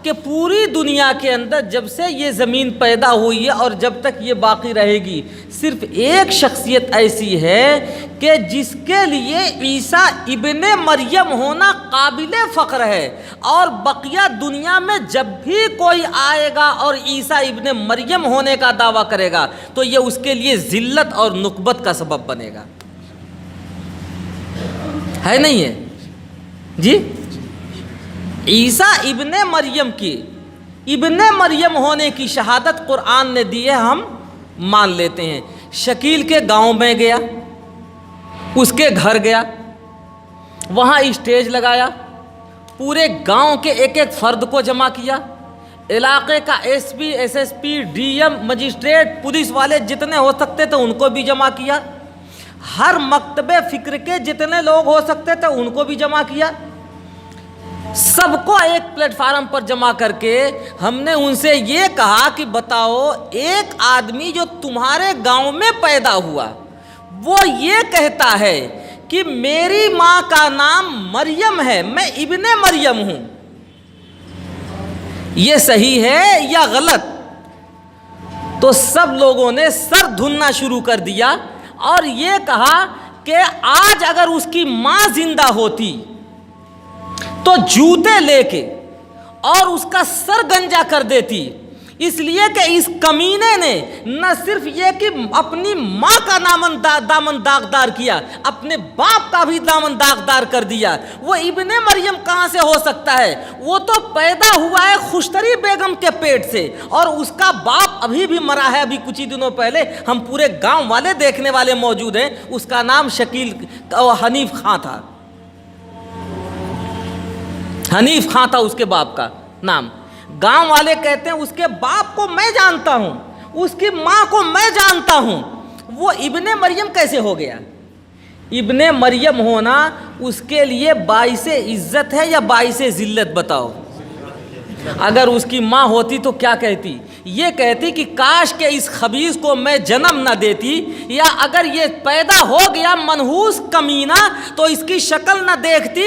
کہ پوری دنیا کے اندر جب سے یہ زمین پیدا ہوئی ہے اور جب تک یہ باقی رہے گی، صرف ایک شخصیت ایسی ہے کہ جس کے لیے عیسیٰ ابن مریم ہونا قابل فخر ہے، اور بقیہ دنیا میں جب بھی کوئی آئے گا اور عیسیٰ ابن مریم ہونے کا دعویٰ کرے گا تو یہ اس کے لیے ذلت اور نکبت کا سبب بنے گا. ہے نہیں ہے جی؟ عیسیٰ ابن مریم کی ابن مریم ہونے کی شہادت قرآن نے دی ہے، ہم مان لیتے ہیں. شکیل کے گاؤں میں گیا، اس کے گھر گیا، وہاں اسٹیج لگایا، پورے گاؤں کے ایک ایک فرد کو جمع کیا، علاقے کا S P, S S P, D M, magistrate, police والے جتنے ہو سکتے تھے ان کو بھی جمع کیا، ہر مکتب فکر کے جتنے لوگ ہو سکتے تھے ان کو بھی جمع کیا. سب کو ایک پلیٹ فارم پر جمع کر کے ہم نے ان سے یہ کہا کہ بتاؤ، ایک آدمی جو تمہارے گاؤں میں پیدا ہوا وہ یہ کہتا ہے کہ میری ماں کا نام مریم ہے، میں ابن مریم ہوں، یہ صحیح ہے یا غلط؟ تو سب لوگوں نے سر دھننا شروع کر دیا اور یہ کہا کہ آج اگر اس کی ماں زندہ ہوتی تو جوتے لے کے اور اس کا سر گنجا کر دیتی، اس لیے کہ اس کمینے نے نہ صرف یہ کہ اپنی ماں کا دامن داغدار کیا، اپنے باپ کا بھی دامن داغدار کر دیا. وہ ابن مریم کہاں سے ہو سکتا ہے؟ وہ تو پیدا ہوا ہے خوشتری بیگم کے پیٹ سے، اور اس کا باپ ابھی بھی مرا ہے. ابھی کچھ ہی دنوں پہلے ہم پورے گاؤں والے دیکھنے والے موجود ہیں، اس کا نام شکیل حنیف خان تھا. حنیف خان تھا اس کے باپ کا نام. گاؤں والے کہتے ہیں اس کے باپ کو میں جانتا ہوں، اس کی ماں کو میں جانتا ہوں، وہ ابن مریم کیسے ہو گیا؟ ابن مریم ہونا اس کے لیے باعث عزت ہے یا باعث ذلت؟ بتاؤ. اگر اس کی ماں ہوتی تو کیا کہتی؟ یہ کہتی کہ کاش کہ اس خبیث کو میں جنم نہ دیتی، یا اگر یہ پیدا ہو گیا منحوس کمینہ تو اس کی شکل نہ دیکھتی،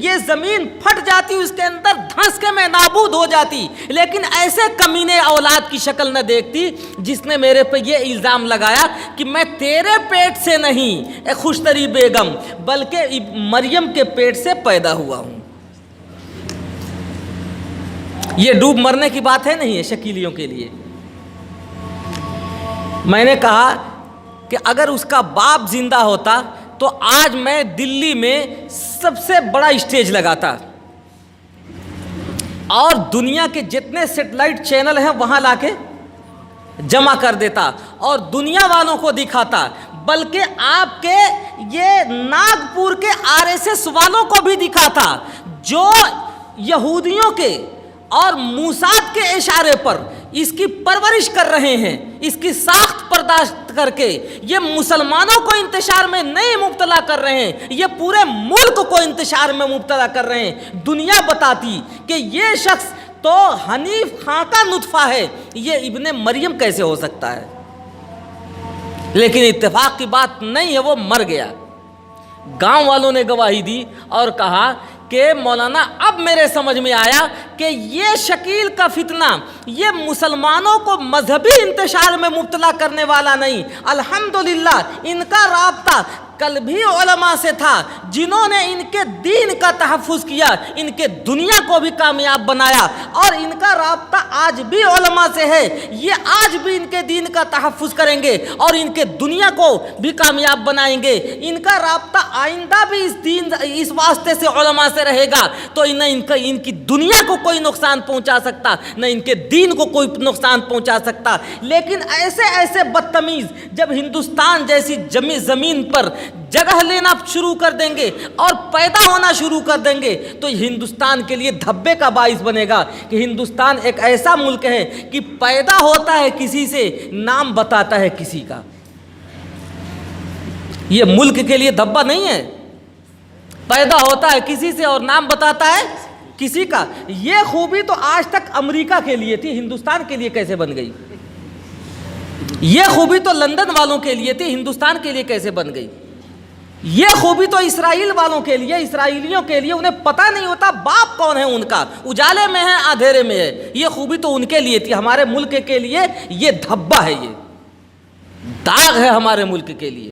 یہ زمین پھٹ جاتی، اس کے اندر دھنس کے میں نابود ہو جاتی. لیکن ایسے کمینے اولاد کی شکل نہ دیکھتی جس نے میرے پہ یہ الزام لگایا کہ میں تیرے پیٹ سے نہیں اے خوشتری بیگم بلکہ مریم کے پیٹ سے پیدا ہوا ہوں. یہ ڈوب مرنے کی بات ہے نہیں ہے شکیلیوں کے لیے. میں نے کہا کہ اگر اس کا باپ زندہ ہوتا تو آج میں دلی میں سب سے بڑا اسٹیج لگاتا اور دنیا کے جتنے سیٹلائٹ چینل ہیں وہاں لا کے جمع کر دیتا اور دنیا والوں کو دکھاتا، بلکہ آپ کے یہ ناگپور کے RSS والوں کو بھی دکھاتا جو یہودیوں کے اور موساد کے اشارے پر اس کی پرورش کر رہے ہیں، اس کی ساخت برداشت کر کے یہ مسلمانوں کو انتشار میں نہیں مبتلا کر رہے ہیں، یہ پورے ملک کو انتشار میں مبتلا کر رہے ہیں. دنیا بتاتی کہ یہ شخص تو حنیف خان کا نطفہ ہے، یہ ابن مریم کیسے ہو سکتا ہے؟ لیکن اتفاق کی بات نہیں ہے، وہ مر گیا. گاؤں والوں نے گواہی دی اور کہا کہ مولانا اب میرے سمجھ میں آیا کہ یہ شکیل کا فتنہ یہ مسلمانوں کو مذہبی انتشار میں مبتلا کرنے والا نہیں، الحمدللہ ان کا رابطہ کل بھی علماء سے تھا جنہوں نے ان کے دین کا تحفظ کیا، ان کے دنیا کو بھی کامیاب بنایا، اور ان کا رابطہ آج بھی علماء سے ہے. یہ آج بھی ان کے دین کا تحفظ کریں گے اور ان کے دنیا کو بھی کامیاب بنائیں گے. ان کا رابطہ آئندہ بھی اس واسطے سے علماء سے رہے گا تو نہ ان کی دنیا کو کوئی نقصان پہنچا سکتا، نہ ان کے دین کو کوئی نقصان پہنچا سکتا. لیکن ایسے بدتمیز جب ہندوستان جیسی زمین پر جگہ لینا شروع کر دیں گے اور پیدا ہونا شروع کر دیں گے تو ہندوستان کے لیے دھبے کا باعث بنے گا کہ ہندوستان ایک ایسا ملک ہے کہ پیدا ہوتا ہے کسی سے، نام بتاتا ہے کسی کا. یہ ملک کے لیے دھبا نہیں ہے، پیدا ہوتا ہے کسی سے اور نام بتاتا ہے کسی کا. یہ خوبی تو آج تک امریکہ کے لیے تھی، ہندوستان کے لیے کیسے بن گئی؟ یہ خوبی تو لندن والوں کے لیے تھی، ہندوستان کے لیے کیسے بن گئی؟ یہ خوبی تو اسرائیل والوں کے لیے، اسرائیلیوں کے لیے، انہیں پتہ نہیں ہوتا باپ کون ہے ان کا، اجالے میں ہے اندھیرے میں ہے، یہ خوبی تو ان کے لیے تھی۔ ہمارے ملک کے لیے یہ دھبا ہے، یہ داغ ہے ہمارے ملک کے لیے۔